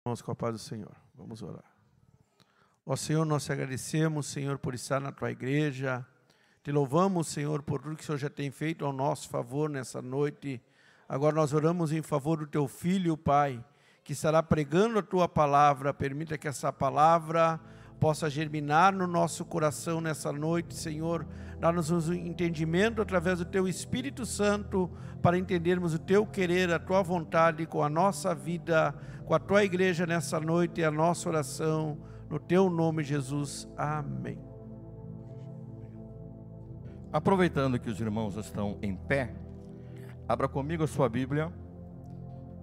Vamos com a paz do Senhor. Vamos orar. Ó Senhor, nós te agradecemos, Senhor, por estar na tua igreja. Te louvamos, Senhor, por tudo que o Senhor já tem feito ao nosso favor nessa noite. Agora nós oramos em favor do teu Filho, Pai, que estará pregando a tua palavra. Permita que essa palavra possa germinar no nosso coração nessa noite, Senhor. Dá-nos um entendimento através do teu Espírito Santo para entendermos o teu querer, a tua vontade com a nossa vida, com a tua igreja nessa noite e a nossa oração. No teu nome, Jesus. Amém. Aproveitando que os irmãos estão em pé, abra comigo a sua Bíblia.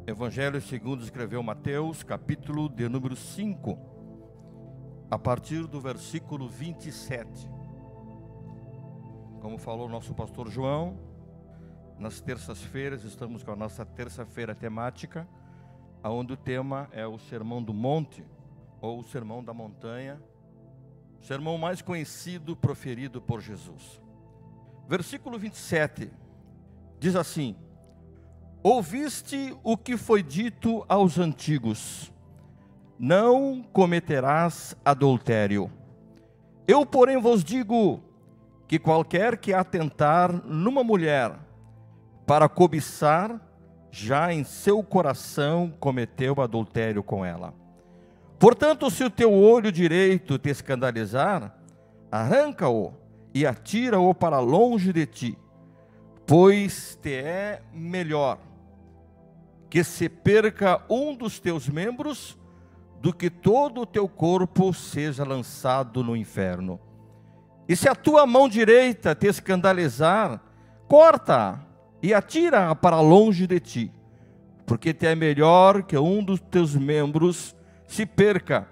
Evangelho segundo escreveu Mateus, capítulo de número 5, a partir do versículo 27. Como falou nosso pastor João, nas terças-feiras estamos com a nossa terça-feira temática, onde o tema é o Sermão do Monte, ou o Sermão da Montanha, o sermão mais conhecido proferido por Jesus. Versículo 27 diz assim: ouviste o que foi dito aos antigos, não cometerás adultério. Eu, porém, vos digo que qualquer que atentar numa mulher para cobiçar, já em seu coração cometeu adultério com ela. Portanto, se o teu olho direito te escandalizar, arranca-o e atira-o para longe de ti, pois te é melhor que se perca um dos teus membros do que todo o teu corpo seja lançado no inferno. E se a tua mão direita te escandalizar, corta-a e atira-a para longe de ti, porque te é melhor que um dos teus membros se perca,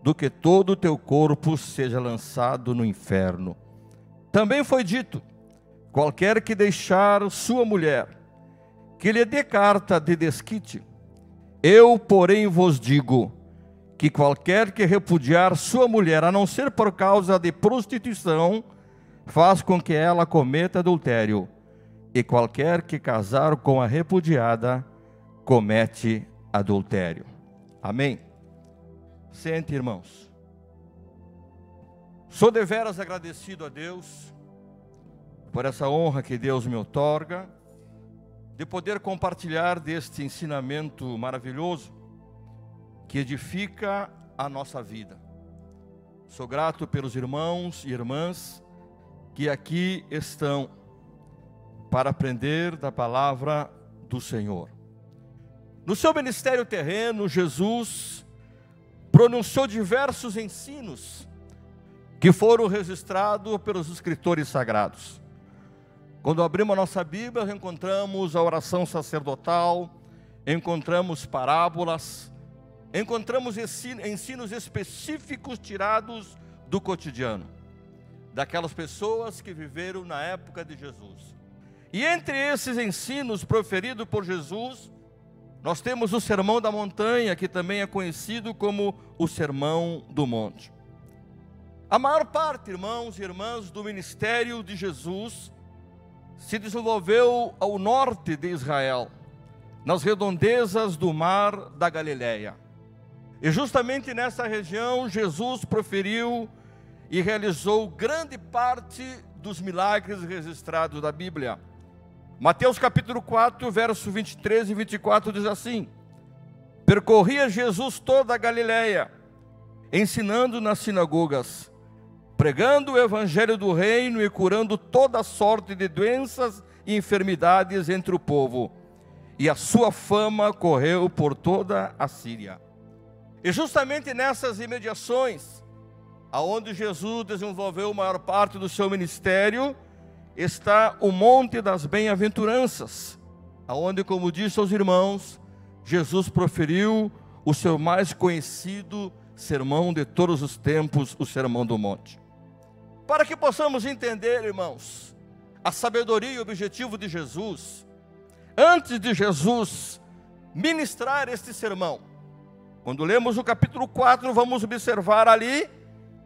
do que todo o teu corpo seja lançado no inferno. Também foi dito: qualquer que deixar sua mulher, que lhe dê carta de desquite. Eu, porém, vos digo que qualquer que repudiar sua mulher, a não ser por causa de prostituição, faz com que ela cometa adultério. E qualquer que casar com a repudiada, comete adultério. Amém? Sente, irmãos. Sou deveras agradecido a Deus por essa honra que Deus me outorga, de poder compartilhar deste ensinamento maravilhoso que edifica a nossa vida. Sou grato pelos irmãos e irmãs que aqui estão para aprender da palavra do Senhor. No seu ministério terreno, Jesus pronunciou diversos ensinos que foram registrados pelos escritores sagrados. Quando abrimos a nossa Bíblia, encontramos a oração sacerdotal, encontramos parábolas, encontramos ensinos específicos tirados do cotidiano, daquelas pessoas que viveram na época de Jesus. E entre esses ensinos proferidos por Jesus, nós temos o Sermão da Montanha, que também é conhecido como o Sermão do Monte. A maior parte, irmãos e irmãs, do ministério de Jesus se desenvolveu ao norte de Israel, nas redondezas do mar da Galileia. E justamente nessa região, Jesus proferiu e realizou grande parte dos milagres registrados da Bíblia. Mateus capítulo 4, verso 23 e 24 diz assim: percorria Jesus toda a Galileia, ensinando nas sinagogas, pregando o evangelho do reino e curando toda sorte de doenças e enfermidades entre o povo. E a sua fama correu por toda a Síria. E justamente nessas imediações, aonde Jesus desenvolveu a maior parte do seu ministério, está o Monte das Bem-aventuranças, aonde, como disse aos irmãos, Jesus proferiu o seu mais conhecido sermão de todos os tempos, o Sermão do Monte. Para que possamos entender, irmãos, a sabedoria e o objetivo de Jesus, antes de Jesus ministrar este sermão, quando lemos o capítulo 4, vamos observar ali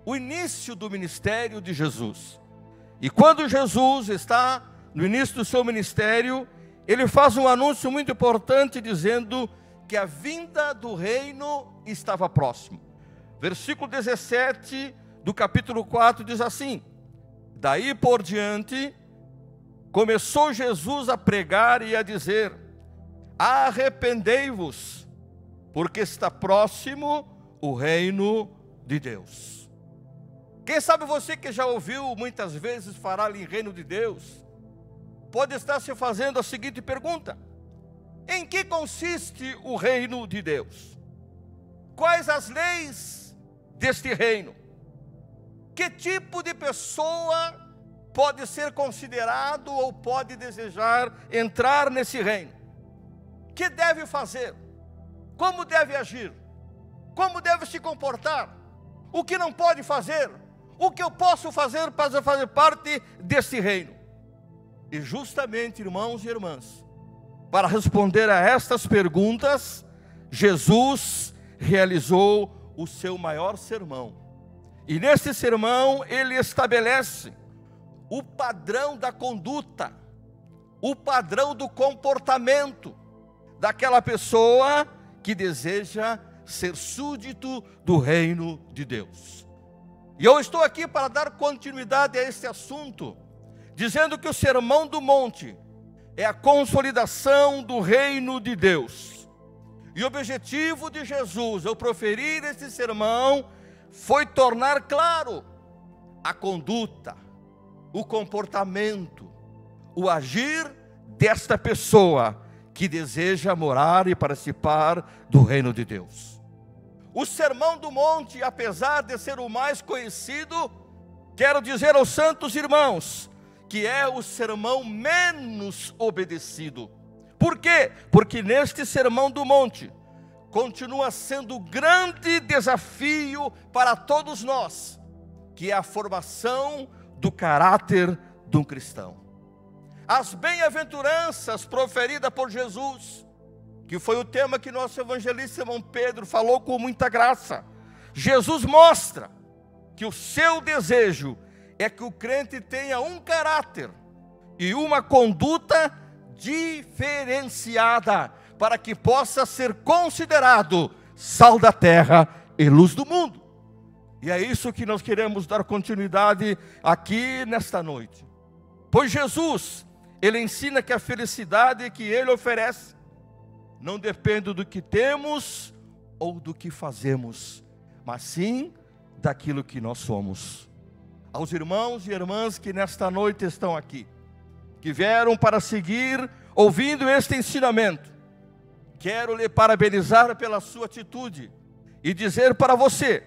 o início do ministério de Jesus. E quando Jesus está no início do seu ministério, ele faz um anúncio muito importante dizendo porque a vinda do reino estava próximo. Versículo 17 do capítulo 4 diz assim: daí por diante, começou Jesus a pregar e a dizer: arrependei-vos, porque está próximo o reino de Deus. Quem sabe você que já ouviu muitas vezes falar em reino de Deus, pode estar se fazendo a seguinte pergunta: em que consiste o reino de Deus? Quais as leis deste reino? Que tipo de pessoa pode ser considerado ou pode desejar entrar nesse reino? Que deve fazer? Como deve agir? Como deve se comportar? O que não pode fazer? O que eu posso fazer para fazer parte desse reino? E justamente, irmãos e irmãs, para responder a estas perguntas, Jesus realizou o seu maior sermão. E nesse sermão ele estabelece o padrão da conduta, o padrão do comportamento daquela pessoa que deseja ser súdito do reino de Deus. E eu estou aqui para dar continuidade a este assunto, dizendo que o Sermão do Monte é a consolidação do reino de Deus. E o objetivo de Jesus ao proferir esse sermão foi tornar claro a conduta, o comportamento, o agir desta pessoa que deseja morar e participar do reino de Deus. O Sermão do Monte, apesar de ser o mais conhecido, quero dizer aos santos irmãos, que é o sermão menos obedecido. Por quê? Porque neste Sermão do Monte continua sendo o grande desafio para todos nós, que é a formação do caráter de um cristão. As bem-aventuranças proferidas por Jesus, que foi o tema que nosso evangelista irmão Pedro falou com muita graça. Jesus mostra que o seu desejo é que o crente tenha um caráter e uma conduta diferenciada, para que possa ser considerado sal da terra e luz do mundo. E é isso que nós queremos dar continuidade aqui nesta noite. Pois Jesus, ele ensina que a felicidade que ele oferece não depende do que temos ou do que fazemos, mas sim daquilo que nós somos. Aos irmãos e irmãs que nesta noite estão aqui, que vieram para seguir ouvindo este ensinamento, quero lhe parabenizar pela sua atitude e dizer para você: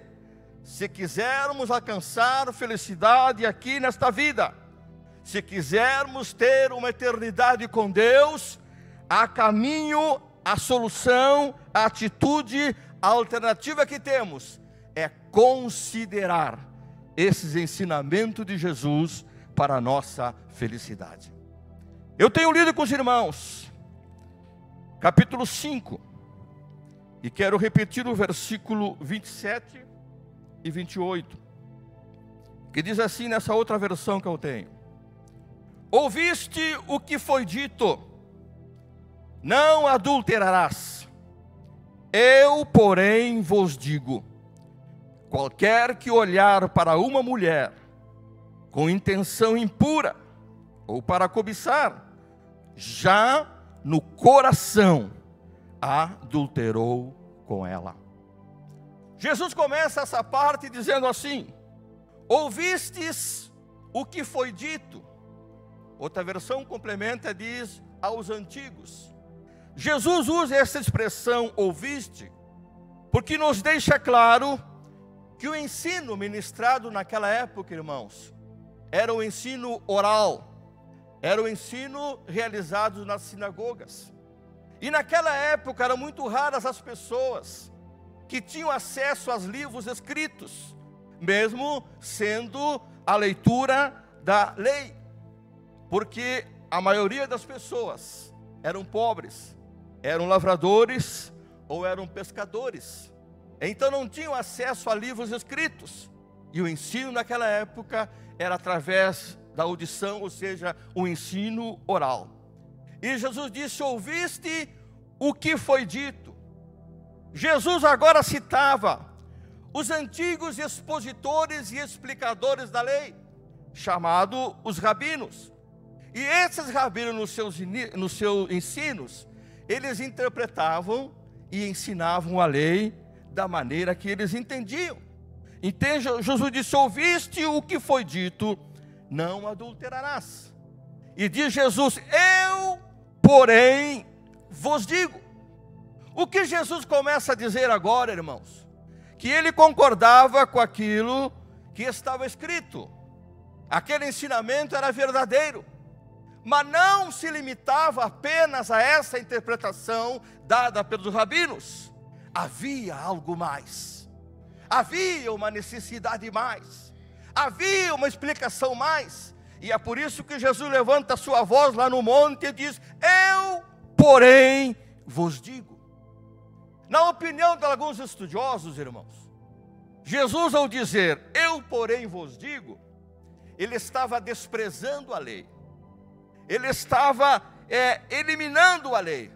se quisermos alcançar felicidade aqui nesta vida, se quisermos ter uma eternidade com Deus, há caminho, a solução, a atitude, a alternativa que temos é considerar esses ensinamentos de Jesus para a nossa felicidade. Eu tenho lido com os irmãos capítulo 5, e quero repetir o versículo 27 e 28, que diz assim nessa outra versão que eu tenho: ouviste o que foi dito, não adulterarás. Eu, porém, vos digo, qualquer que olhar para uma mulher com intenção impura, ou para cobiçar, já no coração adulterou com ela. Jesus começa essa parte dizendo assim: ouvistes o que foi dito. Outra versão complementa e diz: aos antigos. Jesus usa essa expressão ouviste, porque nos deixa claro que o ensino ministrado naquela época, irmãos, era o ensino oral, era o ensino realizado nas sinagogas. E naquela época eram muito raras as pessoas que tinham acesso aos livros escritos, mesmo sendo a leitura da lei, porque a maioria das pessoas eram pobres, eram lavradores ou eram pescadores, então não tinham acesso a livros escritos, e o ensino naquela época era através da audição, ou seja, o ensino oral. E Jesus disse: ouviste o que foi dito. Jesus agora citava os antigos expositores e explicadores da lei, chamado os rabinos. E esses rabinos, nos seus ensinos, eles interpretavam e ensinavam a lei da maneira que eles entendiam. Então Jesus disse: ouviste o que foi dito, não adulterarás. E diz Jesus: eu, porém, vos digo. O que Jesus começa a dizer agora, irmãos? Que ele concordava com aquilo que estava escrito. Aquele ensinamento era verdadeiro, mas não se limitava apenas a essa interpretação dada pelos rabinos. Havia algo mais. Havia uma necessidade mais. Havia uma explicação mais. E é por isso que Jesus levanta a sua voz lá no monte e diz: eu, porém, vos digo. Na opinião de alguns estudiosos, irmãos, Jesus, ao dizer eu, porém, vos digo, ele estava desprezando a lei. Ele estava eliminando a lei.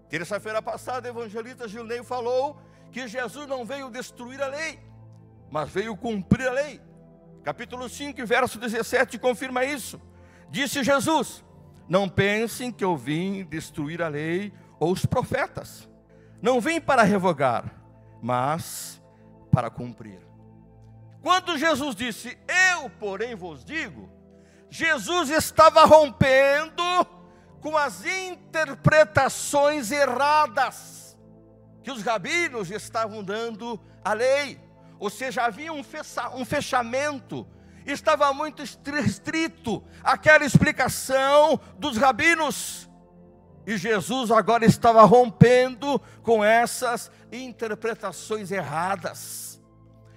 Terça-feira passada, o evangelista Gilney falou que Jesus não veio destruir a lei, mas veio cumprir a lei. Capítulo 5, verso 17, confirma isso. Disse Jesus: não pensem que eu vim destruir a lei ou os profetas. Não vim para revogar, mas para cumprir. Quando Jesus disse eu, porém, vos digo, Jesus estava rompendo com as interpretações erradas que os rabinos estavam dando à lei. Ou seja, havia um fechamento, estava muito restrito aquela explicação dos rabinos. E Jesus agora estava rompendo com essas interpretações erradas.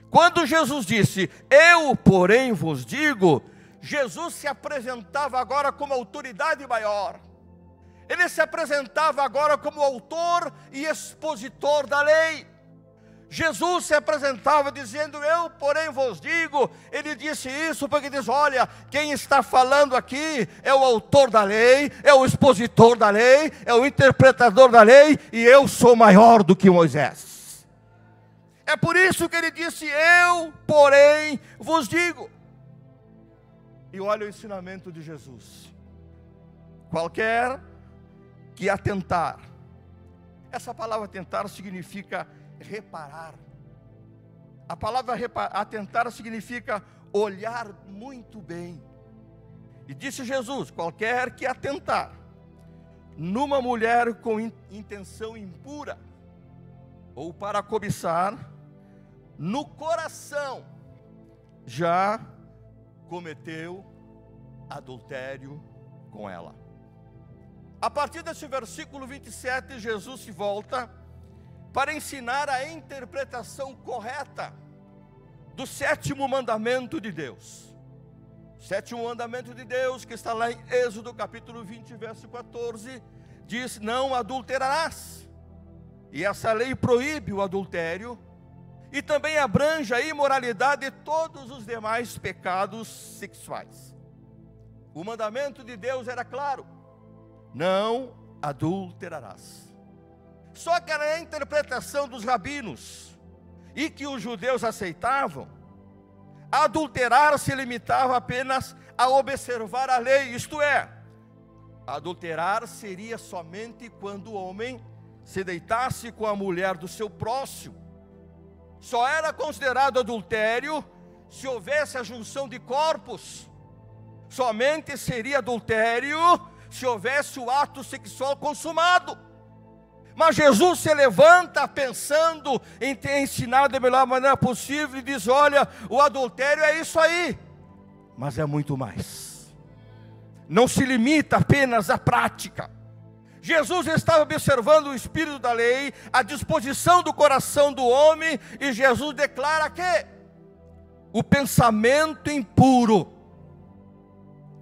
Quando Jesus disse eu, porém, vos digo, Jesus se apresentava agora como autoridade maior. Ele se apresentava agora como autor e expositor da lei. Jesus se apresentava dizendo eu, porém, vos digo. Ele disse isso porque diz: olha, quem está falando aqui é o autor da lei, é o expositor da lei, é o interpretador da lei, e eu sou maior do que Moisés. É por isso que ele disse eu, porém, vos digo. E olha o ensinamento de Jesus: qualquer que atentar. Essa palavra atentar significa reparar. A palavra atentar significa olhar muito bem. E disse Jesus: qualquer que atentar numa mulher com intenção impura, ou para cobiçar, no coração já cometeu adultério com ela. A partir desse versículo 27, Jesus se volta para ensinar a interpretação correta do sétimo mandamento de Deus. O sétimo mandamento de Deus, que está lá em Êxodo capítulo 20, verso 14, diz: não adulterarás. E essa lei proíbe o adultério e também abrange a imoralidade e todos os demais pecados sexuais. O mandamento de Deus era claro: não adulterarás. Só que era a interpretação dos rabinos, e que os judeus aceitavam, adulterar se limitava apenas a observar a lei, isto é, adulterar seria somente quando o homem se deitasse com a mulher do seu próximo. Só era considerado adultério se houvesse a junção de corpos. Somente seria adultério se houvesse o ato sexual consumado. Mas Jesus se levanta pensando em ter ensinado da melhor maneira possível e diz: olha, o adultério é isso aí, mas é muito mais. Não se limita apenas à prática. Jesus estava observando o espírito da lei, a disposição do coração do homem, e Jesus declara que o pensamento impuro,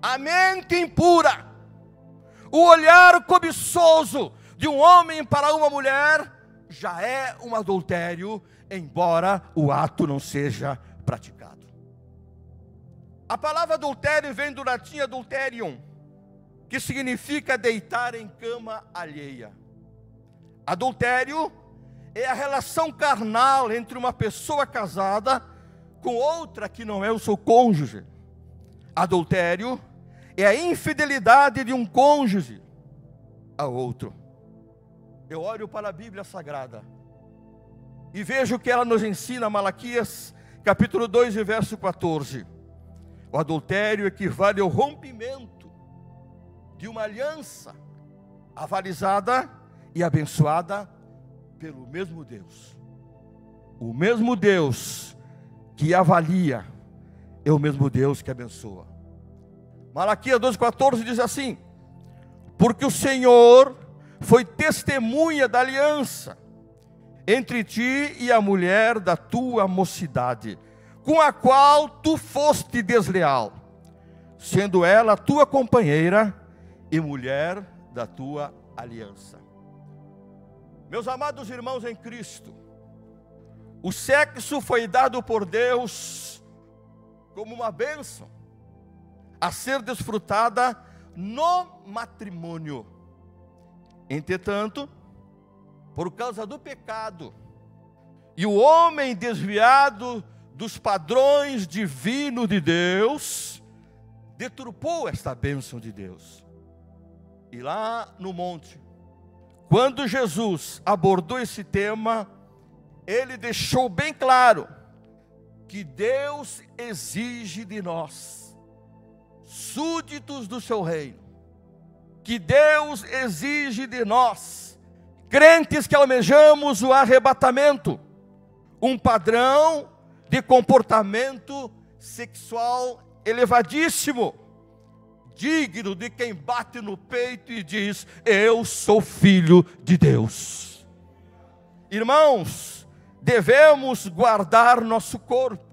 a mente impura, o olhar cobiçoso de um homem para uma mulher já é um adultério, embora o ato não seja praticado. A palavra adultério vem do latim adulterium, que significa deitar em cama alheia. Adultério é a relação carnal entre uma pessoa casada com outra que não é o seu cônjuge. Adultério é a infidelidade de um cônjuge a outro. Eu olho para a Bíblia Sagrada e vejo que ela nos ensina, Malaquias, capítulo 2, e verso 14. O adultério equivale ao rompimento de uma aliança avalizada e abençoada pelo mesmo Deus. O mesmo Deus que avalia é o mesmo Deus que abençoa. Malaquias 2,14 diz assim: porque o Senhor foi testemunha da aliança entre ti e a mulher da tua mocidade, com a qual tu foste desleal, sendo ela tua companheira e mulher da tua aliança. Meus amados irmãos em Cristo, o sexo foi dado por Deus como uma bênção a ser desfrutada no matrimônio. Entretanto, por causa do pecado e o homem desviado dos padrões divinos de Deus, deturpou esta bênção de Deus. E lá no monte, quando Jesus abordou esse tema, ele deixou bem claro que Deus exige de nós, súditos do seu reino, que Deus exige de nós, crentes que almejamos o arrebatamento, um padrão de comportamento sexual elevadíssimo, digno de quem bate no peito e diz: eu sou filho de Deus. Irmãos, devemos guardar nosso corpo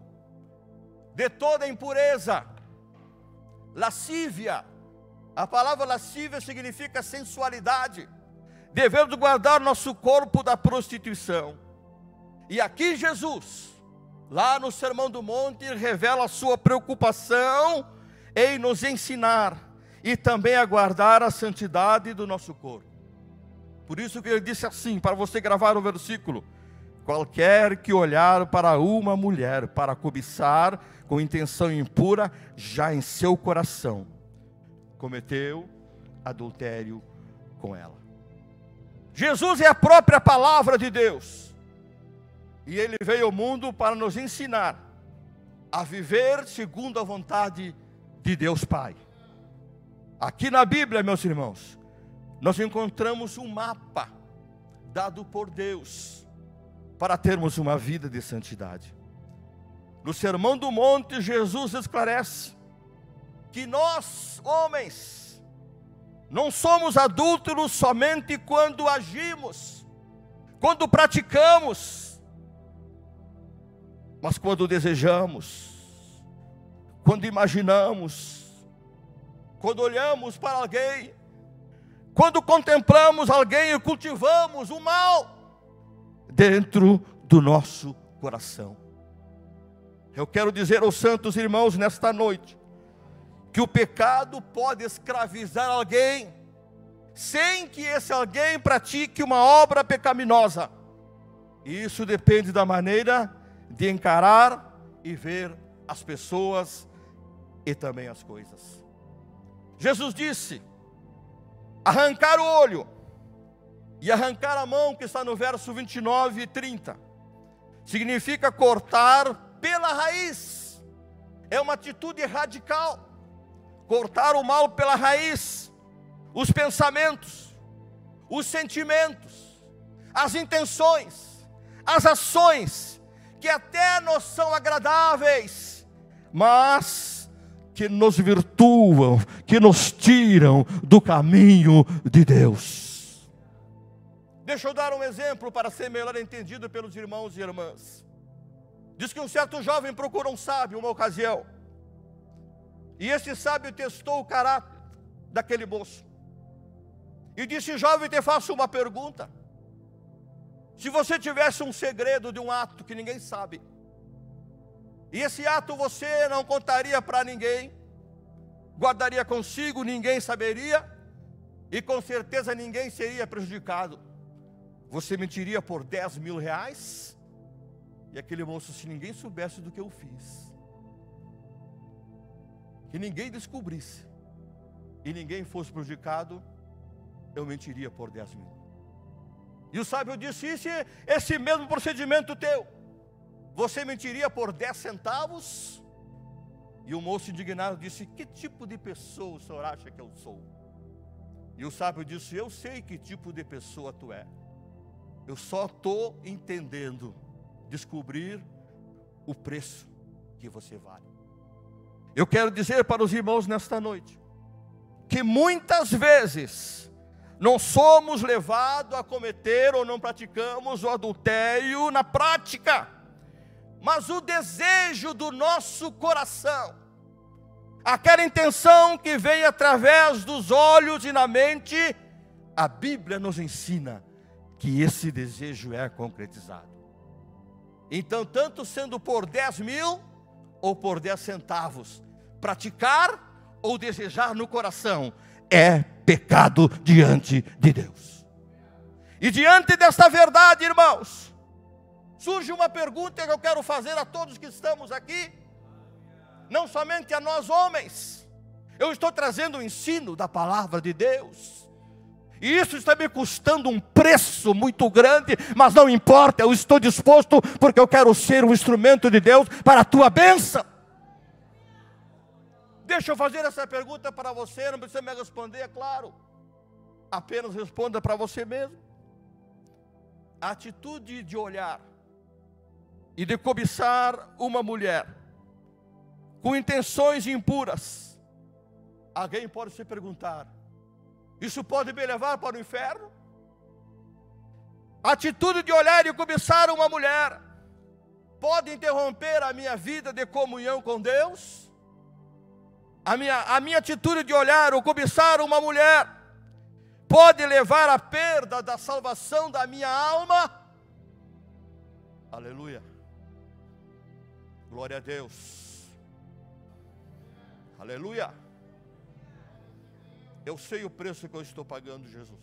de toda impureza, lascívia. A palavra lascívia significa sensualidade. Devemos guardar nosso corpo da prostituição. E aqui Jesus, lá no Sermão do Monte, revela a sua preocupação em nos ensinar e também a guardar a santidade do nosso corpo. Por isso que ele disse assim, para você gravar o versículo: qualquer que olhar para uma mulher para cobiçar com intenção impura, já em seu coração cometeu adultério com ela. Jesus é a própria palavra de Deus, e ele veio ao mundo para nos ensinar a viver segundo a vontade de Deus Pai. Aqui na Bíblia, meus irmãos, nós encontramos um mapa dado por Deus para termos uma vida de santidade. No Sermão do Monte, Jesus esclarece que nós, homens, não somos adúlteros somente quando agimos, quando praticamos, mas quando desejamos, quando imaginamos, quando olhamos para alguém, quando contemplamos alguém e cultivamos o mal dentro do nosso coração. Eu quero dizer aos santos irmãos nesta noite, que o pecado pode escravizar alguém, sem que esse alguém pratique uma obra pecaminosa. E isso depende da maneira de encarar e ver as pessoas e também as coisas. Jesus disse: arrancar o olho e arrancar a mão, que está no verso 29 e 30, significa cortar pela raiz. É uma atitude radical. Cortar o mal pela raiz, os pensamentos, os sentimentos, as intenções, as ações, que até nos são agradáveis, mas que nos virtuam, que nos tiram do caminho de Deus. Deixa eu dar um exemplo para ser melhor entendido pelos irmãos e irmãs. Diz que um certo jovem procurou um sábio uma ocasião, e esse sábio testou o caráter daquele moço. E disse: jovem, te faço uma pergunta. Se você tivesse um segredo de um ato que ninguém sabe, e esse ato você não contaria para ninguém, guardaria consigo, ninguém saberia, e com certeza ninguém seria prejudicado, Você mentiria por 10 mil reais? E aquele moço, se ninguém soubesse do que eu fiz, que ninguém descobrisse, e ninguém fosse prejudicado, eu mentiria por 10 mil. E o sábio disse, esse mesmo procedimento teu, você mentiria por 10 centavos? E o moço indignado disse, que tipo de pessoa o senhor acha que eu sou? E o sábio disse, eu sei que tipo de pessoa tu é. Eu só estou entendendo, descobrir o preço que você vale. Eu quero dizer para os irmãos nesta noite, que muitas vezes não somos levados a cometer ou não praticamos o adultério na prática, mas o desejo do nosso coração, aquela intenção que vem através dos olhos e na mente, a Bíblia nos ensina que esse desejo é concretizado. Então, tanto sendo por 10 mil ou por 10 centavos, praticar ou desejar no coração é pecado diante de Deus. E diante desta verdade, irmãos, surge uma pergunta que eu quero fazer a todos que estamos aqui, não somente a nós homens. Eu estou trazendo o ensino da palavra de Deus, e isso está me custando um preço muito grande, mas não importa, eu estou disposto, porque eu quero ser um instrumento de Deus para a tua bênção. Deixa eu fazer essa pergunta para você, não precisa me responder, é claro. Apenas responda para você mesmo. A atitude de olhar e de cobiçar uma mulher com intenções impuras, alguém pode se perguntar, isso pode me levar para o inferno? A atitude de olhar e cobiçar uma mulher pode interromper a minha vida de comunhão com Deus? A minha atitude de olhar ou cobiçar uma mulher pode levar à perda da salvação da minha alma? Aleluia. Glória a Deus. Aleluia. Eu sei o preço que eu estou pagando, Jesus.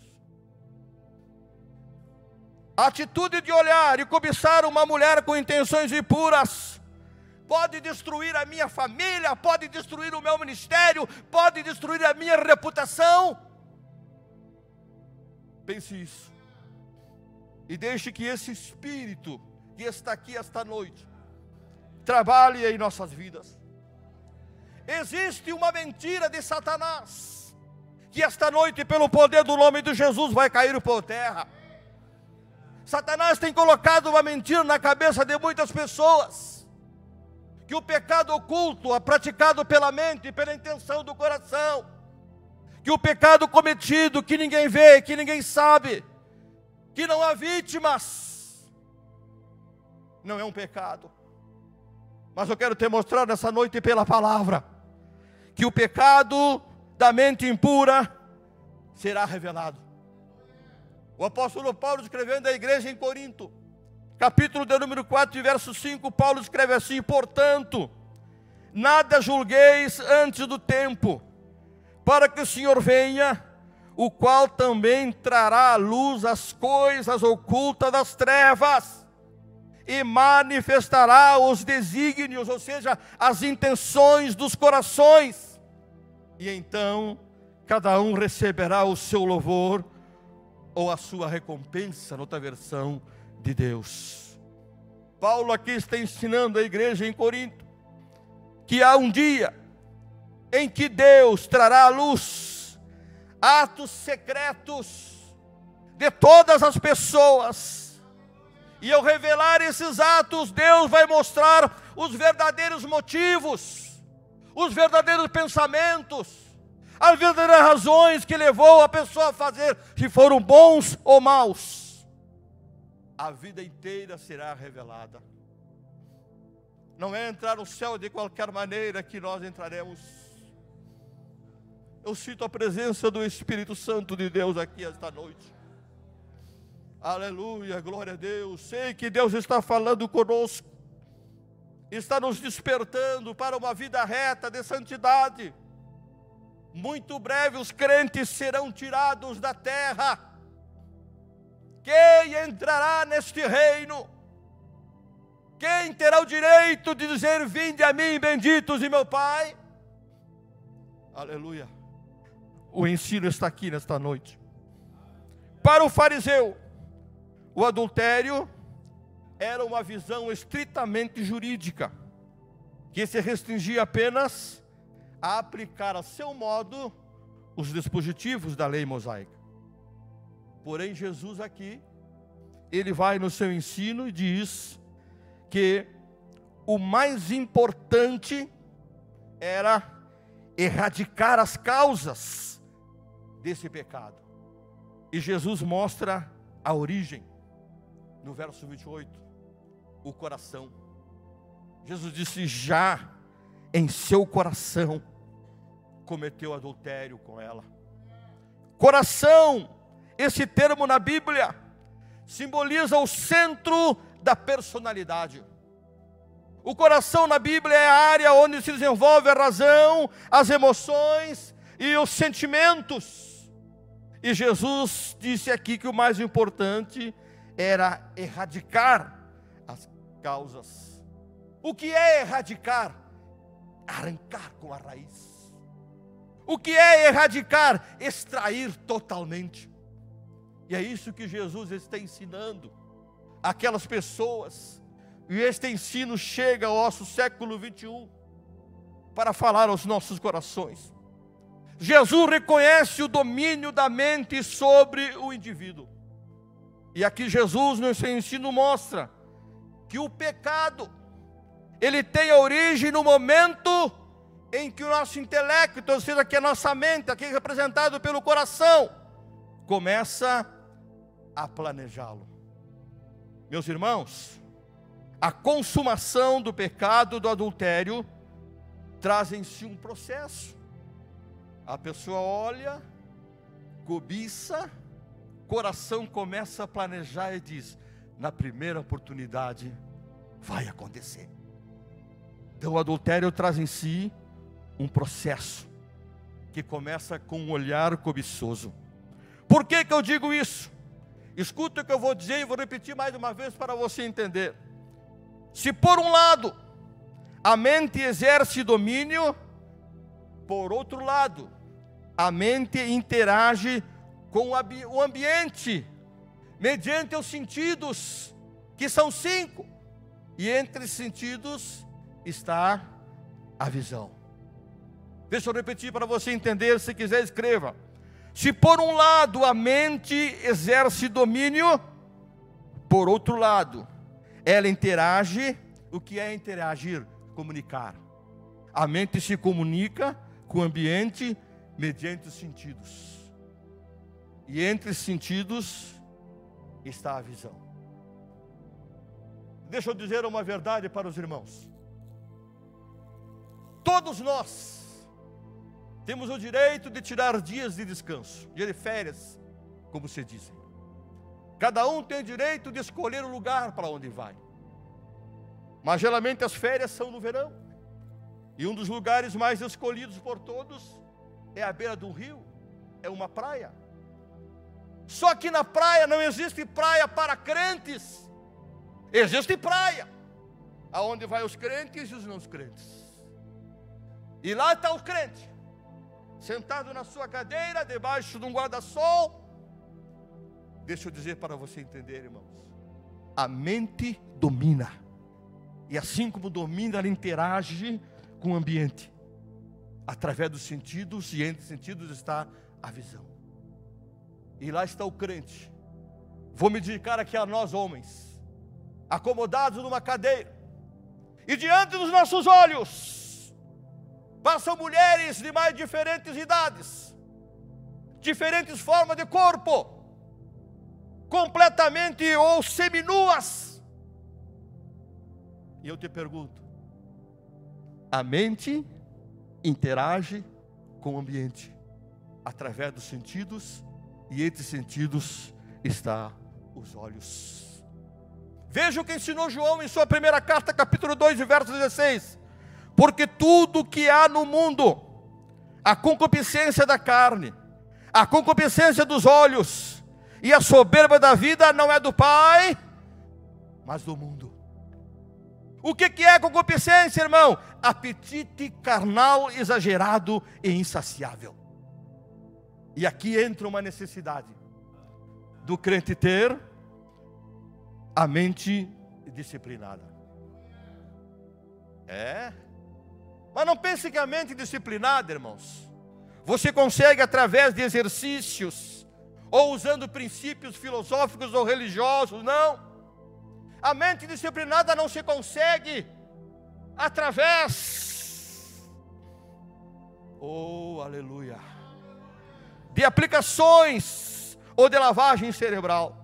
A atitude de olhar e cobiçar uma mulher com intenções impuras pode destruir a minha família, pode destruir o meu ministério, pode destruir a minha reputação. Pense isso. E deixe que esse Espírito que está aqui esta noite trabalhe em nossas vidas. Existe uma mentira de Satanás, que esta noite, pelo poder do nome de Jesus, vai cair por terra. Satanás tem colocado uma mentira na cabeça de muitas pessoas, que o pecado oculto é praticado pela mente, pela intenção do coração, que o pecado cometido, que ninguém vê, que ninguém sabe, que não há vítimas, não é um pecado. Mas eu quero te mostrar nessa noite pela palavra, que o pecado da mente impura será revelado. O apóstolo Paulo, escrevendo à igreja em Corinto, capítulo de número 4, verso 5, Paulo escreve assim: portanto, nada julgueis antes do tempo, para que o Senhor venha, o qual também trará à luz as coisas ocultas das trevas, e manifestará os desígnios, ou seja, as intenções dos corações, e então cada um receberá o seu louvor, ou a sua recompensa, noutra versão, de Deus. Paulo aqui está ensinando a igreja em Corinto que há um dia em que Deus trará à luz atos secretos de todas as pessoas, e ao revelar esses atos, Deus vai mostrar os verdadeiros motivos, os verdadeiros pensamentos, as verdadeiras razões que levou a pessoa a fazer, se foram bons ou maus. A vida inteira será revelada. Não é entrar no céu de qualquer maneira que nós entraremos. Eu sinto a presença do Espírito Santo de Deus aqui esta noite. Aleluia, glória a Deus. Sei que Deus está falando conosco, está nos despertando para uma vida reta de santidade. Muito breve os crentes serão tirados da terra. Quem entrará neste reino? Quem terá o direito de dizer: vinde a mim, benditos de meu Pai? Aleluia. O ensino está aqui nesta noite. Para o fariseu, o adultério era uma visão estritamente jurídica, que se restringia apenas a aplicar a seu modo os dispositivos da lei mosaica. Porém, Jesus aqui, ele vai no seu ensino e diz que o mais importante era erradicar as causas desse pecado. E Jesus mostra a origem, no verso 28, o coração. Jesus disse: já em seu coração cometeu adultério com ela. Coração, esse termo na Bíblia, simboliza o centro da personalidade. O coração na Bíblia é a área onde se desenvolve a razão, as emoções e os sentimentos. E Jesus disse aqui que o mais importante era erradicar as causas. O que é erradicar? Arrancar com a raiz. O que é erradicar? Extrair totalmente. E é isso que Jesus está ensinando aquelas pessoas. E este ensino chega ao nosso século 21 para falar aos nossos corações. Jesus reconhece o domínio da mente sobre o indivíduo. E aqui Jesus no seu ensino mostra que o pecado, ele tem a origem no momento em que o nosso intelecto, ou seja, que a nossa mente, aqui representado pelo coração, começa a planejá-lo. Meus irmãos, a consumação do pecado do adultério traz em si um processo. A pessoa olha, cobiça, coração começa a planejar e diz: na primeira oportunidade vai acontecer. Então o adultério traz em si um processo que começa com um olhar cobiçoso. Por que eu digo isso? Escuta o que eu vou dizer e vou repetir mais uma vez para você entender. Se por um lado a mente exerce domínio, por outro lado a mente interage com o ambiente, mediante os sentidos, que são 5. E entre os sentidos está a visão. Deixa eu repetir para você entender, se quiser escreva. Se por um lado a mente exerce domínio, por outro lado, ela interage. O que é interagir? Comunicar. A mente se comunica com o ambiente mediante os sentidos. E entre os sentidos está a visão. Deixa eu dizer uma verdade para os irmãos. Todos nós temos o direito de tirar dias de descanso, dia de férias, como se dizem. Cada um tem o direito de escolher o lugar para onde vai. Mas geralmente as férias são no verão. E um dos lugares mais escolhidos por todos é a beira do rio, é uma praia. Só que na praia não existe praia para crentes. Existe praia aonde vai os crentes e os não crentes. E lá está o crente, sentado na sua cadeira, debaixo de um guarda-sol. Deixa eu dizer para você entender, irmãos. A mente domina. E assim como domina, ela interage com o ambiente. Através dos sentidos, e entre os sentidos está a visão. E lá está o crente. Vou me dedicar aqui a nós homens, acomodados numa cadeira. E diante dos nossos olhos passam mulheres de mais diferentes idades, diferentes formas de corpo, completamente ou seminuas. E eu te pergunto, a mente interage com o ambiente através dos sentidos, e entre os sentidos está os olhos. Veja o que ensinou João em sua primeira carta, capítulo 2, verso 16. Porque tudo que há no mundo, a concupiscência da carne, a concupiscência dos olhos e a soberba da vida não é do Pai, mas do mundo. O que é concupiscência, irmão? Apetite carnal exagerado e insaciável. E aqui entra uma necessidade do crente ter a mente disciplinada. Mas não pense que a mente disciplinada, irmãos, você consegue através de exercícios, ou usando princípios filosóficos ou religiosos, não. A mente disciplinada não se consegue através, aleluia, de aplicações ou de lavagem cerebral.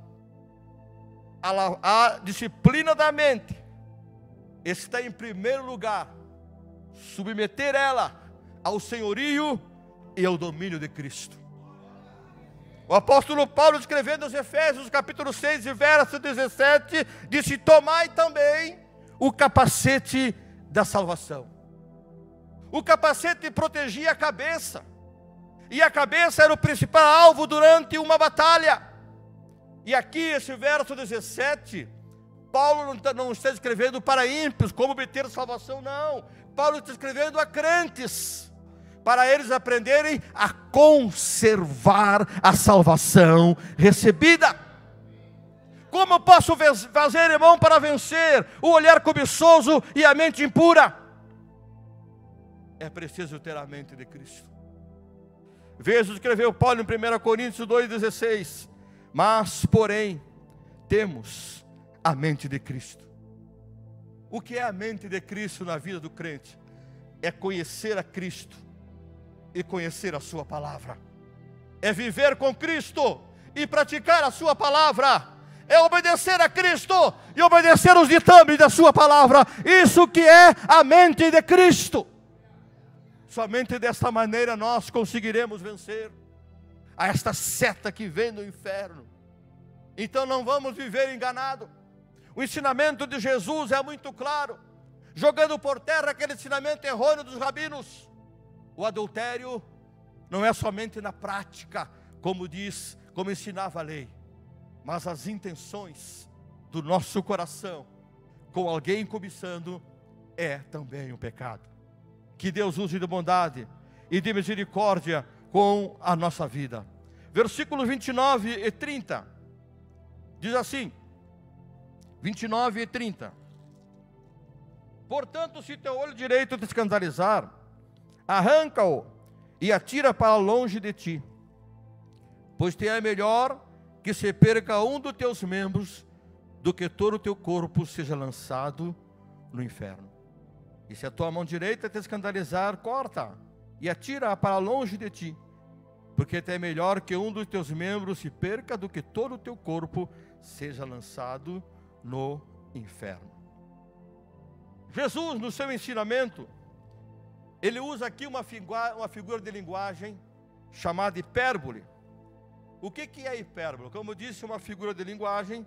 A disciplina da mente está em primeiro lugar, submeter ela ao senhorio e ao domínio de Cristo. O apóstolo Paulo, escrevendo aos Efésios, capítulo 6, verso 17, disse: tomai também o capacete da salvação. O capacete protegia a cabeça, e a cabeça era o principal alvo durante uma batalha. E aqui, esse verso 17, Paulo não está escrevendo para ímpios como obter salvação, não. Paulo está escrevendo a crentes, para eles aprenderem a conservar a salvação recebida. Como eu posso fazer, irmão, para vencer o olhar cobiçoso e a mente impura? É preciso ter a mente de Cristo. Veja, escreveu Paulo em 1 Coríntios 2,16: mas, porém, temos a mente de Cristo. O que é a mente de Cristo na vida do crente? É conhecer a Cristo e conhecer a sua palavra. É viver com Cristo e praticar a sua palavra. É obedecer a Cristo e obedecer os ditames da sua palavra. Isso que é a mente de Cristo. Somente desta maneira nós conseguiremos vencer a esta seta que vem do inferno. Então não vamos viver enganado. O ensinamento de Jesus é muito claro, jogando por terra aquele ensinamento errôneo dos rabinos. O adultério não é somente na prática, como ensinava a lei, mas as intenções do nosso coração com alguém cobiçando é também um pecado. Que Deus use de bondade e de misericórdia com a nossa vida. Versículos 29 e 30 diz assim, 29 e 30: portanto, se teu olho direito te escandalizar, arranca-o e atira para longe de ti, pois te é melhor que se perca um dos teus membros do que todo o teu corpo seja lançado no inferno. E se a tua mão direita te escandalizar, corta e atira para longe de ti, porque te é melhor que um dos teus membros se perca do que todo o teu corpo seja lançado no inferno. Jesus, no seu ensinamento, ele usa aqui uma figura de linguagem chamada hipérbole. O que é hipérbole? Como eu disse, uma figura de linguagem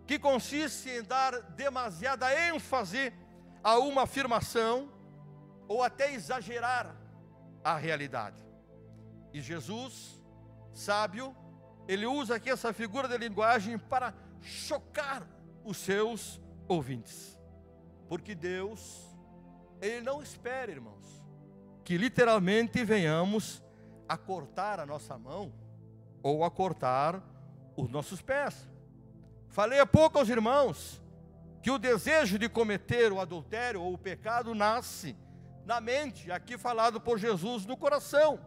que consiste em dar demasiada ênfase a uma afirmação ou até exagerar a realidade. E Jesus, sábio, ele usa aqui essa figura de linguagem para chocar os seus ouvintes. Porque Deus, Ele não espera, irmãos, que literalmente venhamos a cortar a nossa mão ou a cortar os nossos pés. Falei há pouco aos irmãos que o desejo de cometer o adultério ou o pecado nasce na mente, aqui falado por Jesus, no coração.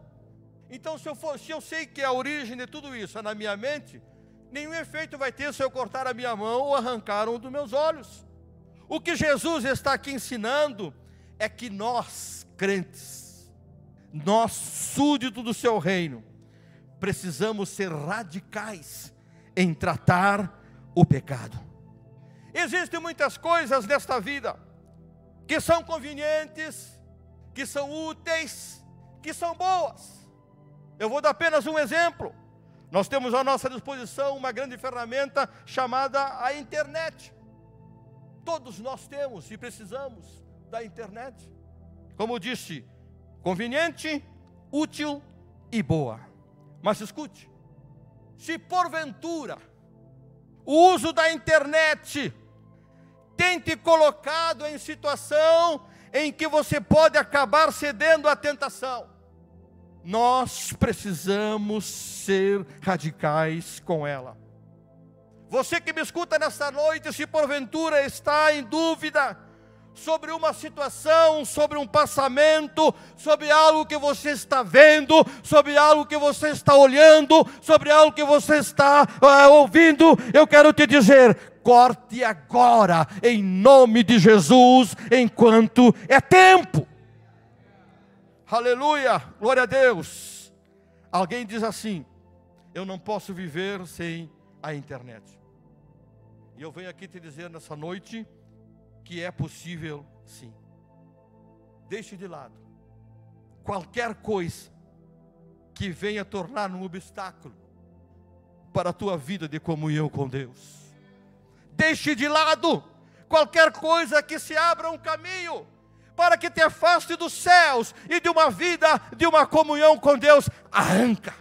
Então, se eu sei que a origem de tudo isso é na minha mente, nenhum efeito vai ter se eu cortar a minha mão ou arrancar um dos meus olhos. O que Jesus está aqui ensinando é que nós, crentes, nós, súditos do seu reino, precisamos ser radicais em tratar o pecado. Existem muitas coisas nesta vida que são convenientes, que são úteis, que são boas. Eu vou dar apenas um exemplo. Nós temos à nossa disposição uma grande ferramenta chamada a internet. Todos nós temos e precisamos da internet. Como eu disse, conveniente, útil e boa. Mas escute, se porventura o uso da internet tem te colocado em situação em que você pode acabar cedendo à tentação, nós precisamos ser radicais com ela. Você que me escuta nesta noite, se porventura está em dúvida sobre uma situação, sobre um passamento, sobre algo que você está vendo, sobre algo que você está olhando, sobre algo que você está ouvindo, eu quero te dizer: corte agora, em nome de Jesus, enquanto é tempo. Aleluia, glória a Deus. Alguém diz assim: eu não posso viver sem a internet. E eu venho aqui te dizer nessa noite que é possível sim. Deixe de lado qualquer coisa que venha tornar um obstáculo para a tua vida de comunhão com Deus. Deixe de lado qualquer coisa que se abra um caminho para que te afaste dos céus e de uma vida, de uma comunhão com Deus. Arranca,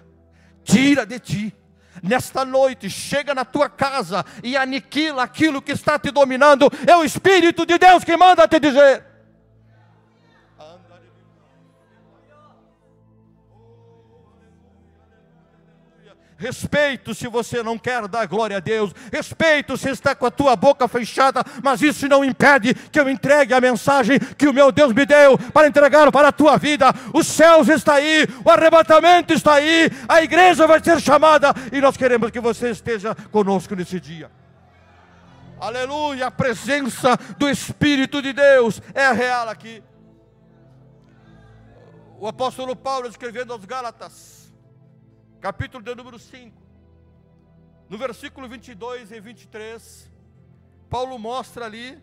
tira de ti. Nesta noite, chega na tua casa e aniquila aquilo que está te dominando. É o Espírito de Deus que manda te dizer. Respeito se você não quer dar glória a Deus. Respeito se está com a tua boca fechada. Mas isso não impede que eu entregue a mensagem que o meu Deus me deu para entregar para a tua vida. Os céus estão aí, o arrebatamento está aí, a igreja vai ser chamada e nós queremos que você esteja conosco nesse dia. Aleluia, a presença do Espírito de Deus é real aqui. O apóstolo Paulo, escrevendo aos Gálatas, capítulo de número 5, no versículo 22 e 23, Paulo mostra ali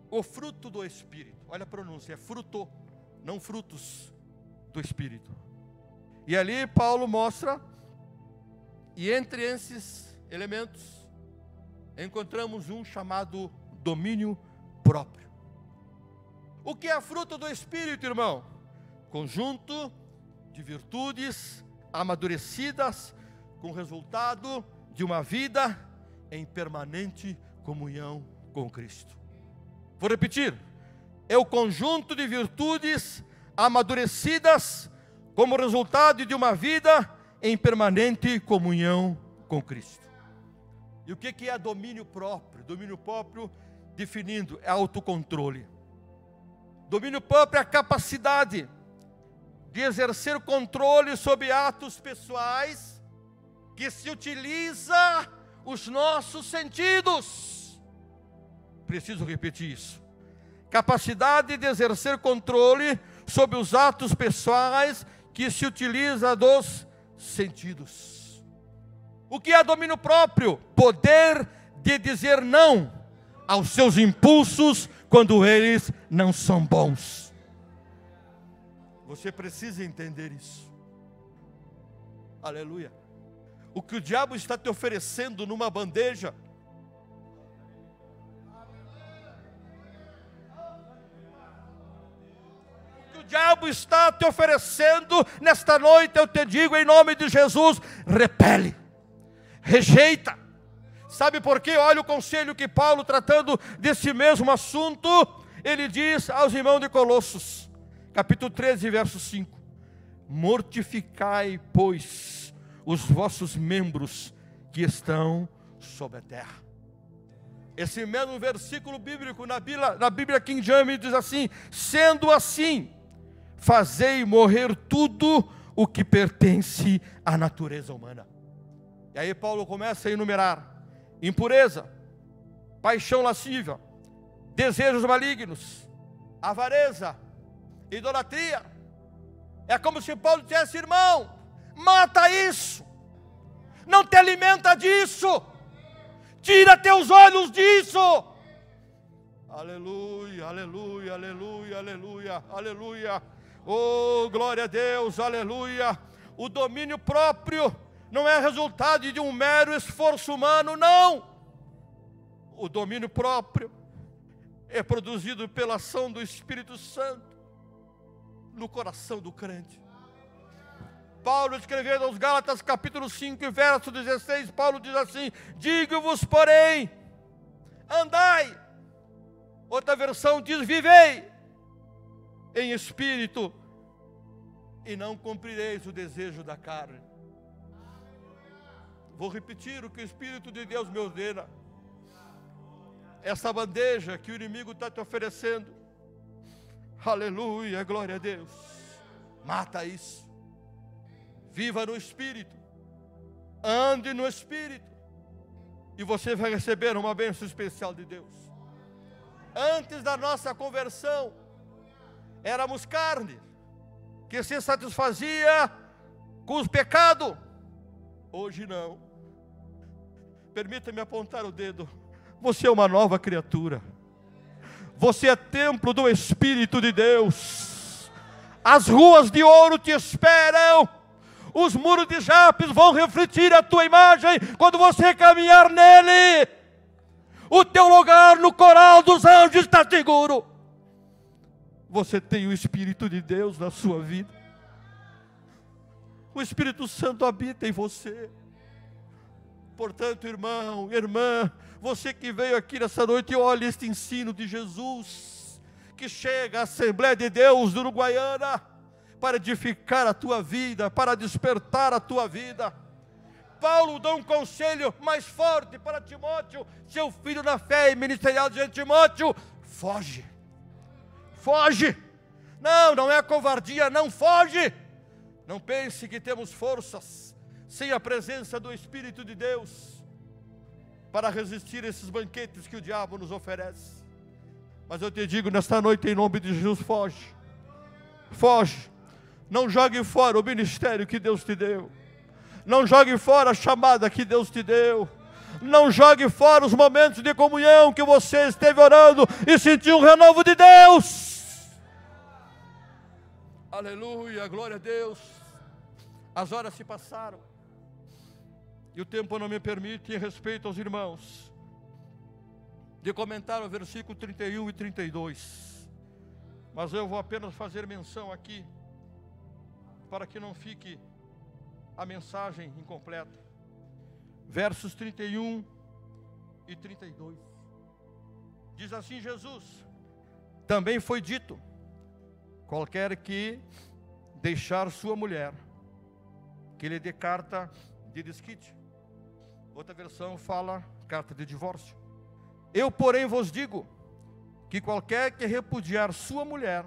o fruto do Espírito. Olha a pronúncia, é fruto, não frutos do Espírito. E ali Paulo mostra, e entre esses elementos, encontramos um chamado domínio próprio. O que é fruto do Espírito, irmão? Conjunto de virtudes amadurecidas com o resultado de uma vida em permanente comunhão com Cristo. Vou repetir: é o conjunto de virtudes amadurecidas como resultado de uma vida em permanente comunhão com Cristo. E o que é domínio próprio? Domínio próprio, definindo, é autocontrole. Domínio próprio é a capacidade de exercer controle sobre atos pessoais que se utiliza os nossos sentidos. Preciso repetir isso. Capacidade de exercer controle sobre os atos pessoais que se utiliza dos sentidos. O que é domínio próprio? Poder de dizer não aos seus impulsos quando eles não são bons. Você precisa entender isso. Aleluia. O que o diabo está te oferecendo numa bandeja, o que o diabo está te oferecendo nesta noite, eu te digo em nome de Jesus: repele, rejeita. Sabe por quê? Olha o conselho que Paulo, tratando desse mesmo assunto, ele diz aos irmãos de Colossos, capítulo 13, verso 5: mortificai, pois, os vossos membros que estão sobre a terra. Esse mesmo versículo bíblico na Bíblia King James diz assim: sendo assim, fazei morrer tudo o que pertence à natureza humana. E aí Paulo começa a enumerar: impureza, paixão lascívia, desejos malignos, avareza, idolatria. É como se Paulo dissesse: irmão, mata isso, não te alimenta disso, tira teus olhos disso. Aleluia, aleluia, aleluia, aleluia, aleluia. Oh, glória a Deus, aleluia. O domínio próprio não é resultado de um mero esforço humano, não. O domínio próprio é produzido pela ação do Espírito Santo no coração do crente. Paulo, escrevendo aos Gálatas, capítulo 5, e verso 16, Paulo diz assim: digo-vos, porém, andai. Outra versão diz: vivei em espírito, e não cumprireis o desejo da carne. Vou repetir o que o Espírito de Deus me ordena. Essa bandeja que o inimigo está te oferecendo, aleluia, glória a Deus, mata isso. Viva no Espírito, ande no Espírito, e você vai receber uma bênção especial de Deus. Antes da nossa conversão, éramos carne, que se satisfazia com os pecados. Hoje não. Permita-me apontar o dedo. Você é uma nova criatura. Você é templo do Espírito de Deus. As ruas de ouro te esperam. Os muros de Japes vão refletir a tua imagem quando você caminhar nele. O teu lugar no coral dos anjos está seguro. Você tem o Espírito de Deus na sua vida. O Espírito Santo habita em você. Portanto, irmão, irmã, você que veio aqui nessa noite, olha este ensino de Jesus, que chega à Assembleia de Deus do Uruguaiana, para edificar a tua vida, para despertar a tua vida. Paulo dá um conselho mais forte para Timóteo, seu filho na fé e ministerial de Timóteo: foge, foge. Não é covardia, não, foge. Não pense que temos forças sem a presença do Espírito de Deus para resistir a esses banquetes que o diabo nos oferece. Mas eu te digo nesta noite, em nome de Jesus, foge, foge. Não jogue fora o ministério que Deus te deu. Não jogue fora a chamada que Deus te deu. Não jogue fora os momentos de comunhão que você esteve orando e sentiu um renovo de Deus. Aleluia, glória a Deus. As horas se passaram e o tempo não me permite, em respeito aos irmãos, de comentar o versículo 31 e 32. Mas eu vou apenas fazer menção aqui, para que não fique a mensagem incompleta. Versos 31 e 32. Diz assim Jesus: também foi dito, qualquer que deixar sua mulher, que lhe dê carta de desquite. Outra versão fala carta de divórcio. Eu, porém, vos digo, que qualquer que repudiar sua mulher,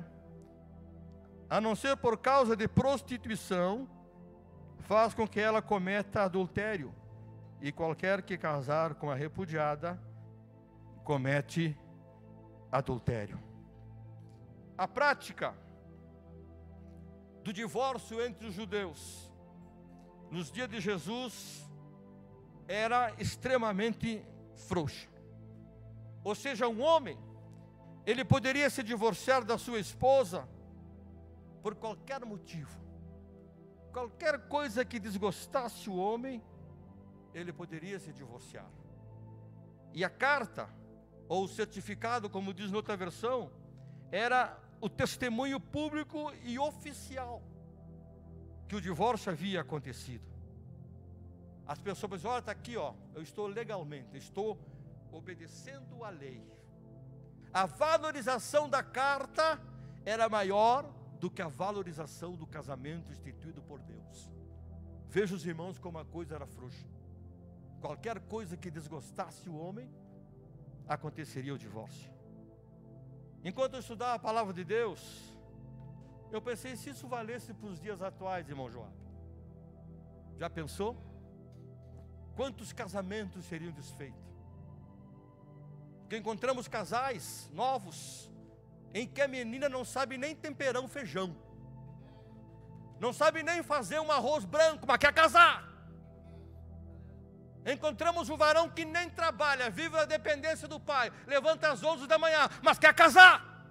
a não ser por causa de prostituição, faz com que ela cometa adultério, e qualquer que casar com a repudiada, comete adultério. A prática do divórcio entre os judeus, nos dias de Jesus, era extremamente frouxa. Ou seja, um homem, ele poderia se divorciar da sua esposa por qualquer motivo. Qualquer coisa que desgostasse o homem, ele poderia se divorciar. E a carta, ou o certificado, como diz noutra versão, era o testemunho público e oficial que o divórcio havia acontecido. As pessoas dizem: olha, está aqui, ó, eu estou legalmente, estou obedecendo a lei. A valorização da carta era maior do que a valorização do casamento instituído por Deus. Veja os irmãos como a coisa era frouxa. Qualquer coisa que desgostasse o homem, aconteceria o divórcio. Enquanto eu estudava a palavra de Deus, eu pensei, se isso valesse para os dias atuais, irmão Joab. Já pensou? Quantos casamentos seriam desfeitos? Porque encontramos casais novos, em que a menina não sabe nem temperar um feijão, não sabe nem fazer um arroz branco, mas quer casar. Encontramos um varão que nem trabalha, vive a dependência do pai, levanta às 11 da manhã, mas quer casar.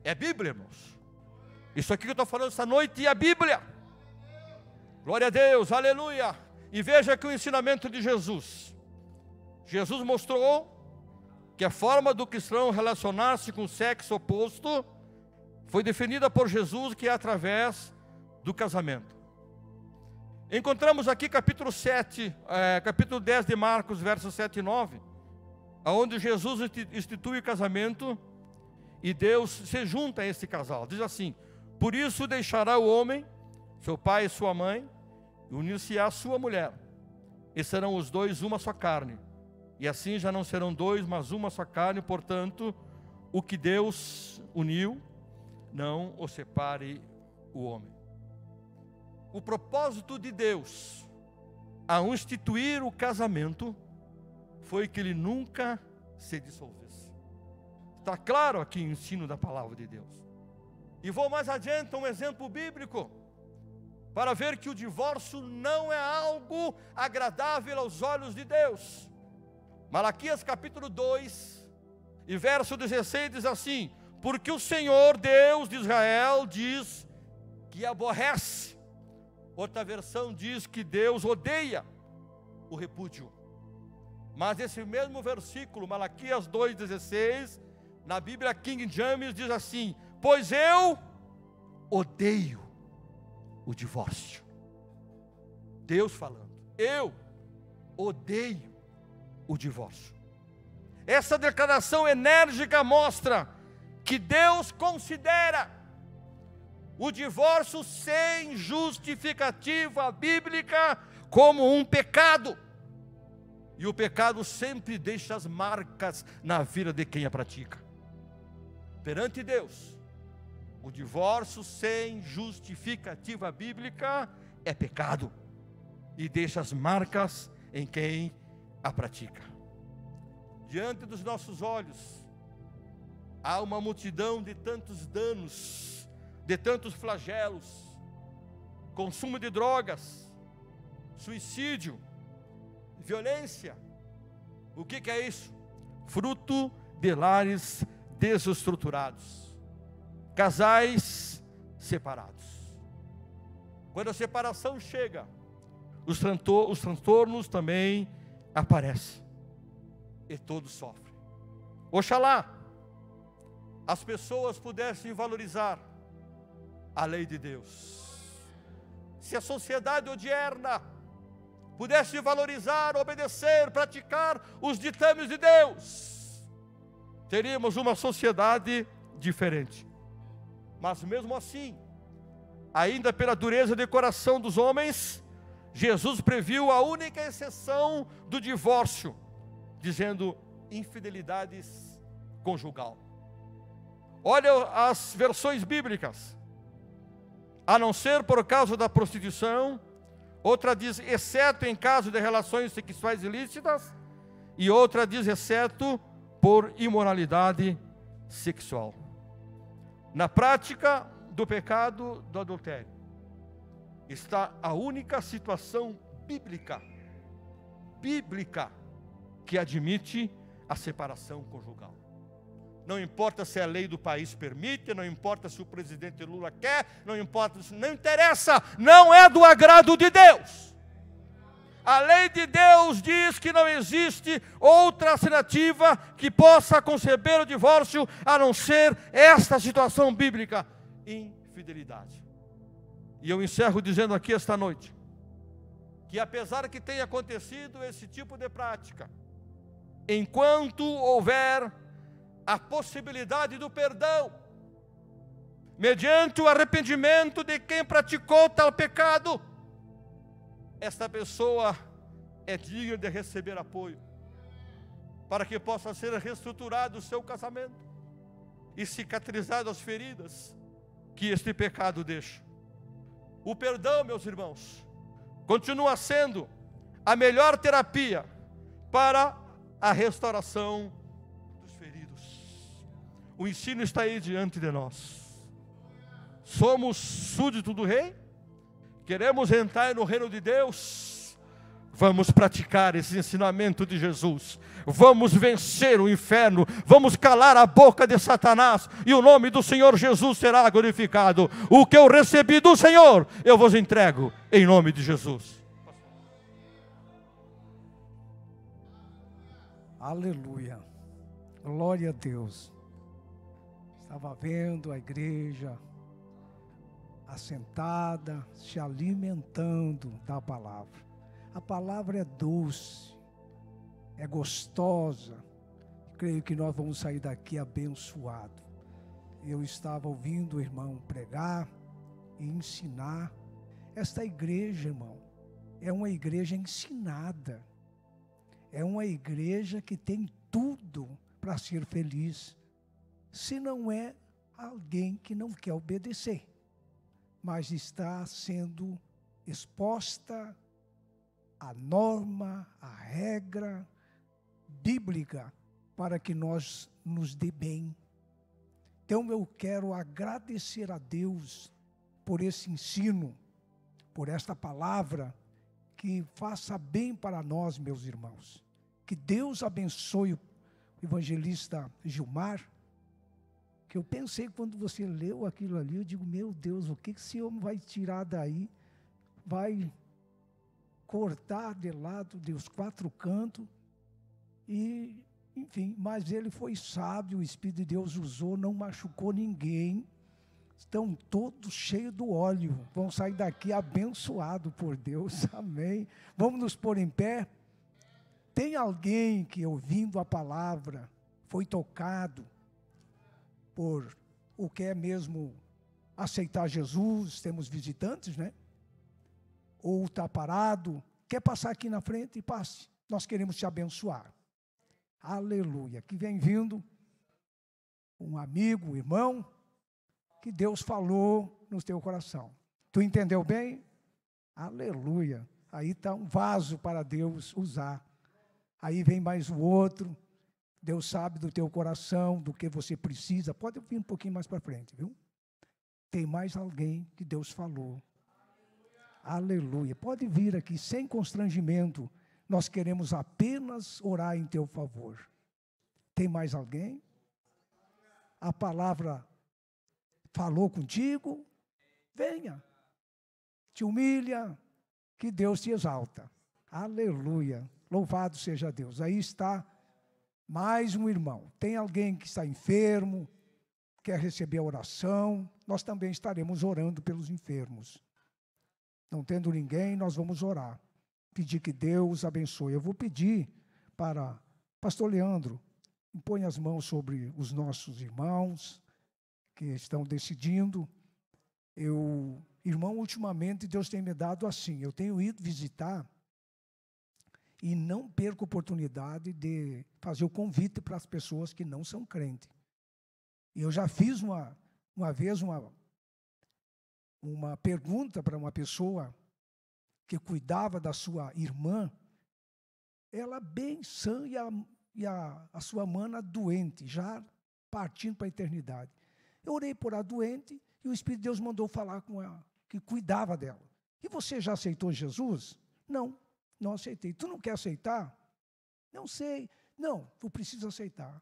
É Bíblia, irmãos. Isso aqui que eu estou falando essa noite é a Bíblia. Glória a Deus, aleluia. E veja que o ensinamento de Jesus mostrou que a forma do cristão relacionar-se com o sexo oposto foi definida por Jesus, que é através do casamento. Encontramos aqui capítulo 10 de Marcos, versos 7 e 9, onde Jesus institui o casamento e Deus se junta a esse casal. Diz assim: por isso deixará o homem, seu pai e sua mãe, e unir-se-á a sua mulher, e serão os dois uma só carne. E assim já não serão dois, mas uma só carne. Portanto, o que Deus uniu, não o separe o homem. O propósito de Deus ao instituir o casamento foi que ele nunca se dissolvesse. Está claro aqui o ensino da palavra de Deus. E vou mais adiante, um exemplo bíblico, para ver que o divórcio não é algo agradável aos olhos de Deus. Malaquias capítulo 2 e verso 16 diz assim: porque o Senhor Deus de Israel diz que aborrece. Outra versão diz que Deus odeia o repúdio. Mas esse mesmo versículo, Malaquias 2,16, na Bíblia King James diz assim: pois eu odeio o divórcio. Deus falando, eu odeio o divórcio. Essa declaração enérgica mostra que Deus considera o divórcio sem justificativa bíblica como um pecado. E o pecado sempre deixa as marcas na vida de quem a pratica. Perante Deus, o divórcio sem justificativa bíblica é pecado e deixa as marcas em quem a pratica. Diante dos nossos olhos há uma multidão de tantos danos, de tantos flagelos: consumo de drogas, suicídio, violência. O que é isso? Fruto de lares desestruturados, casais separados. Quando a separação chega, os transtornos também aparecem e todos sofrem. Oxalá as pessoas pudessem valorizar a lei de Deus. Se a sociedade odierna pudesse valorizar, obedecer, praticar os ditames de Deus, teríamos uma sociedade diferente. Mas mesmo assim, ainda pela dureza de coração dos homens, Jesus previu a única exceção do divórcio, dizendo infidelidades conjugal. Olha as versões bíblicas: a não ser por causa da prostituição. Outra diz, exceto em caso de relações sexuais ilícitas. E outra diz, exceto por imoralidade sexual. Na prática do pecado do adultério está a única situação bíblica que admite a separação conjugal. Não importa se a lei do país permite, não importa se o presidente Lula quer, não interessa, não é do agrado de Deus. A lei de Deus diz que não existe outra alternativa que possa conceber o divórcio a não ser esta situação bíblica: infidelidade. E eu encerro dizendo aqui esta noite que, apesar que tenha acontecido esse tipo de prática, enquanto houver a possibilidade do perdão, mediante o arrependimento de quem praticou tal pecado, esta pessoa é digna de receber apoio, para que possa ser reestruturado o seu casamento e cicatrizado as feridas que este pecado deixa. O perdão, meus irmãos, continua sendo a melhor terapia para a restauração dos feridos. O ensino está aí diante de nós. Somos súditos do rei, queremos entrar no reino de Deus. Vamos praticar esse ensinamento de Jesus. Vamos vencer o inferno. Vamos calar a boca de Satanás. E o nome do Senhor Jesus será glorificado. O que eu recebi do Senhor, eu vos entrego em nome de Jesus. Aleluia. Glória a Deus. Estava vendo a igreja assentada, se alimentando da palavra. A palavra é doce, é gostosa. Creio que nós vamos sair daqui abençoados. Eu estava ouvindo o irmão pregar e ensinar. Esta igreja, irmão, é uma igreja ensinada. É uma igreja que tem tudo para ser feliz. Se não é alguém que não quer obedecer, mas está sendo exposta à norma, à regra bíblica para que nós nos dê bem. Então eu quero agradecer a Deus por esse ensino, por esta palavra que faça bem para nós, meus irmãos. Que Deus abençoe o evangelista Gilmar, que eu pensei quando você leu aquilo ali, eu digo, meu Deus, o que esse homem vai tirar daí? Vai cortar de lado dos quatro cantos e, enfim, mas ele foi sábio, o Espírito de Deus usou, não machucou ninguém, estão todos cheios do óleo, vão sair daqui abençoados por Deus, amém. Vamos nos pôr em pé. Tem alguém que, ouvindo a palavra, foi tocado por o que é mesmo aceitar Jesus? Temos visitantes, né? Ou está parado, quer passar aqui na frente? Passe, nós queremos te abençoar. Aleluia, que vem vindo um amigo, um irmão, que Deus falou no teu coração. Tu entendeu bem? Aleluia, aí está um vaso para Deus usar. Aí vem mais o outro, Deus sabe do teu coração, do que você precisa. Pode vir um pouquinho mais para frente, viu? Tem mais alguém que Deus falou. Aleluia. Pode vir aqui sem constrangimento. Nós queremos apenas orar em teu favor. Tem mais alguém? A palavra falou contigo? Venha. Te humilha, que Deus te exalta. Aleluia. Louvado seja Deus. Aí está mais um irmão. Tem alguém que está enfermo, quer receber a oração? Nós também estaremos orando pelos enfermos. Não tendo ninguém, nós vamos orar. Pedir que Deus abençoe. Eu vou pedir para pastor Leandro, impõe as mãos sobre os nossos irmãos que estão decidindo. Irmão, ultimamente Deus tem me dado assim, eu tenho ido visitar e não perco a oportunidade de fazer o convite para as pessoas que não são crentes. E eu já fiz uma vez uma pergunta para uma pessoa que cuidava da sua irmã, ela bem sã e a sua mana doente, já partindo para a eternidade. Eu orei por a doente e o Espírito de Deus mandou falar com ela, que cuidava dela. E você já aceitou Jesus? Não aceitei. Tu não quer aceitar? Não sei. Não, tu precisa aceitar.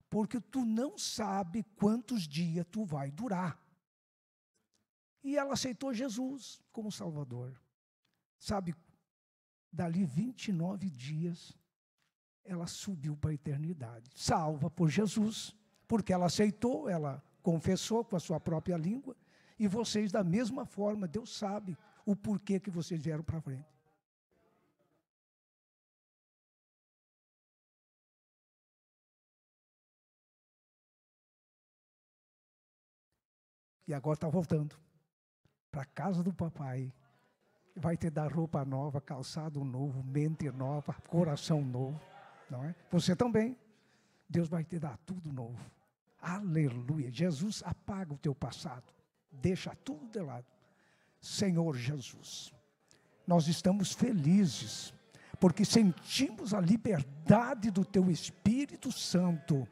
Porque tu não sabe quantos dias tu vai durar. E ela aceitou Jesus como Salvador. Sabe, dali 29 dias, ela subiu para a eternidade. Salva por Jesus, porque ela aceitou, ela confessou com a sua própria língua, e vocês da mesma forma, Deus sabe o porquê que vocês vieram para frente. E agora está voltando para a casa do papai. Vai te dar roupa nova, calçado novo, mente nova, coração novo. Não é? Você também. Deus vai te dar tudo novo. Aleluia. Jesus apaga o teu passado. Deixa tudo de lado. Senhor Jesus, nós estamos felizes, porque sentimos a liberdade do teu Espírito Santo.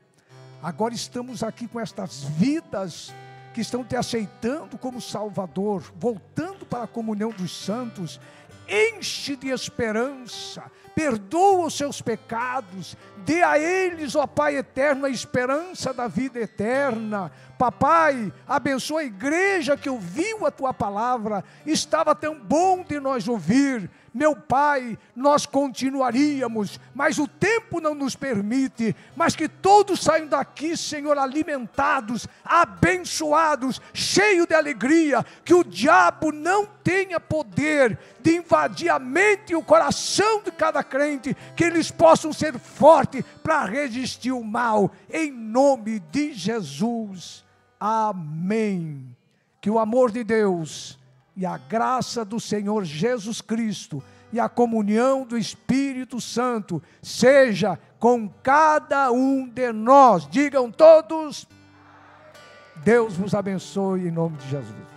Agora estamos aqui com estas vidas que estão te aceitando como Salvador, voltando para a comunhão dos santos. Enche de esperança, perdoa os seus pecados, dê a eles, ó Pai eterno, a esperança da vida eterna. Papai, abençoa a igreja que ouviu a tua palavra, estava tão bom de nós ouvir. meu Pai, nós continuaríamos, mas o tempo não nos permite, mas que todos saiam daqui, Senhor, alimentados, abençoados, cheios de alegria, que o diabo não tenha poder de invadir a mente e o coração de cada crente, que eles possam ser fortes para resistir o mal, em nome de Jesus, amém. Que o amor de Deus e a graça do Senhor Jesus Cristo e a comunhão do Espírito Santo seja com cada um de nós. Digam todos, Deus vos abençoe em nome de Jesus.